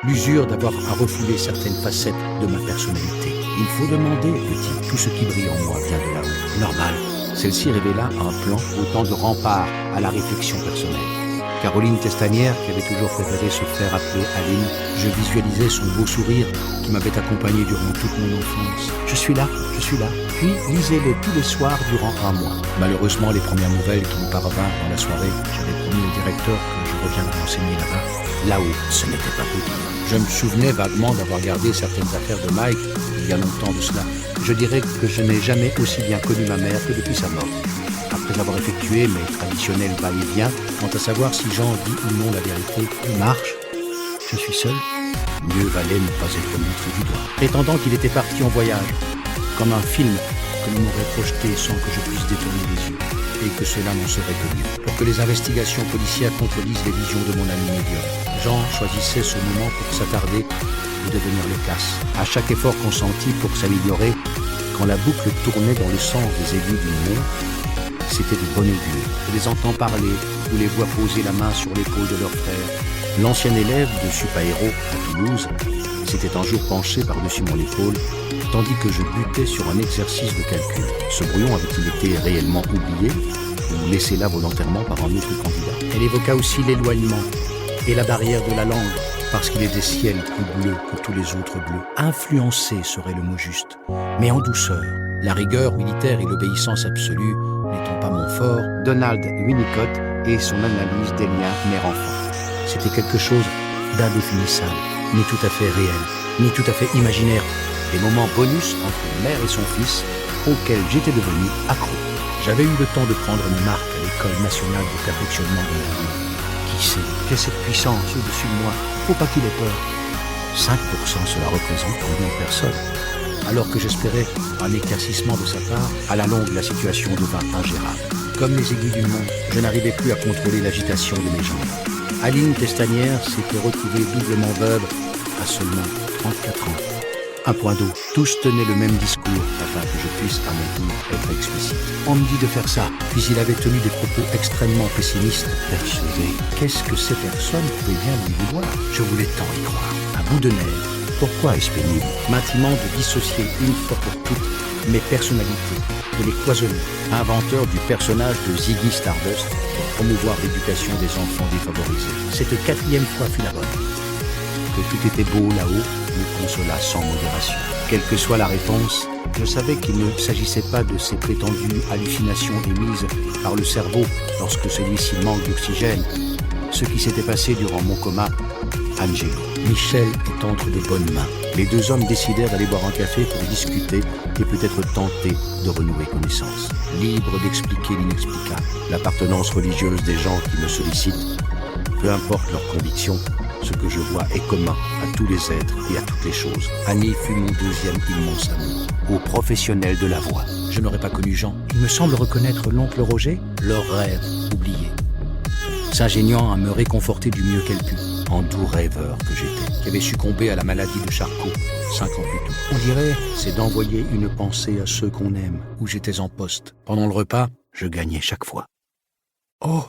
L'usure d'avoir à refouler certaines facettes de ma personnalité. Il faut demander, petit, tout ce qui brille en moi vient de là-haut. Normal. Celle-ci révéla un plan autant de rempart à la réflexion personnelle. Caroline Testanière, qui avait toujours préféré se faire appeler Aline, je visualisais son beau sourire qui m'avait accompagné durant toute mon enfance. Je suis là. Puis lisez-le tous les soirs durant un mois. Malheureusement, les premières nouvelles qui nous parvinrent dans la soirée, j'avais promis au directeur que je reviendrais enseigner là-bas. Là-haut, ce n'était pas possible. Je me souvenais vaguement d'avoir gardé certaines affaires de Mike il y a longtemps de cela. Je dirais que je n'ai jamais aussi bien connu ma mère que depuis sa mort. Après avoir effectué mes traditionnels va-et-vient, quant à savoir si Jean dit ou non la vérité, marche, je suis seul. Mieux valait ne pas être montré du doigt. Prétendant qu'il était parti en voyage, comme un film que l'on m'aurait projeté sans que je puisse détourner les yeux, et que cela n'en serait que mieux. Pour que les investigations policières contredisent les visions de mon ami médium, Jean choisissait ce moment pour s'attarder et devenir loquace. À chaque effort consenti pour s'améliorer, quand la boucle tournait dans le sens des aiguilles d'une montre, c'était de bon augure. Je les entends parler, ou les vois poser la main sur l'épaule de leur frère. L'ancien élève de Supaéro à Toulouse s'était un jour penché par-dessus mon épaule, tandis que je butais sur un exercice de calcul. Ce brouillon avait-il été réellement oublié ou laissé là volontairement par un autre candidat? Elle évoqua aussi l'éloignement et la barrière de la langue, parce qu'il est des ciels plus bleus que tous les autres bleus. Influencer serait le mot juste, mais en douceur. La rigueur militaire et l'obéissance absolue n'étant pas mon fort, Donald Winnicott et son analyse des liens mère-enfant. C'était quelque chose d'indéfinissable, ni tout à fait réel, ni tout à fait imaginaire. Des moments bonus entre mère et son fils, auxquels j'étais devenu accro. J'avais eu le temps de prendre mes marques à l'École nationale de perfectionnement de la vie. Qui sait, j'ai cette puissance au-dessus de moi, faut pas qu'il ait peur. 5%, cela représente combien de personnes? Alors que j'espérais un éclaircissement de sa part, à la longue, la situation devint ingérable. Comme les aiguilles d'une montre, je n'arrivais plus à contrôler l'agitation de mes jambes. Aline Testanière s'était retrouvée doublement veuve à seulement 34 ans. Un point d'eau. Tous tenaient le même discours afin que je puisse à mon tour être explicite. On me dit de faire ça, puis il avait tenu des propos extrêmement pessimistes. Persuadé, qu'est-ce que ces personnes pouvaient bien lui vouloir? Je voulais tant y croire. À bout de nerfs. Pourquoi est-ce pénible? M'intimant de dissocier une fois pour toutes mes personnalités, de les cloisonner. Inventeur du personnage de Ziggy Stardust pour promouvoir l'éducation des enfants défavorisés. Cette 4e fois fut la bonne. Que tout était beau là-haut me consola sans modération. Quelle que soit la réponse, je savais qu'il ne s'agissait pas de ces prétendues hallucinations émises par le cerveau lorsque celui-ci manque d'oxygène. Ce qui s'était passé durant mon coma, Angelo. Michel est entre de bonnes mains. Les deux hommes décidèrent d'aller boire un café pour discuter et peut-être tenter de renouer connaissance. Libre d'expliquer l'inexplicable, l'appartenance religieuse des gens qui me sollicitent, peu importe leurs convictions, ce que je vois est commun à tous les êtres et à toutes les choses. Annie fut mon deuxième immense amour. Aux professionnels de la voix. Je n'aurais pas connu Jean. Il me semble reconnaître l'oncle Roger, leur rêve oublié. S'ingéniant à me réconforter du mieux qu'elle put. En doux rêveur que j'étais, qui avait succombé à la maladie de Charcot 5 ans plus tôt. On dirait, c'est d'envoyer une pensée à ceux qu'on aime, où j'étais en poste. Pendant le repas, je gagnais chaque fois. Oh,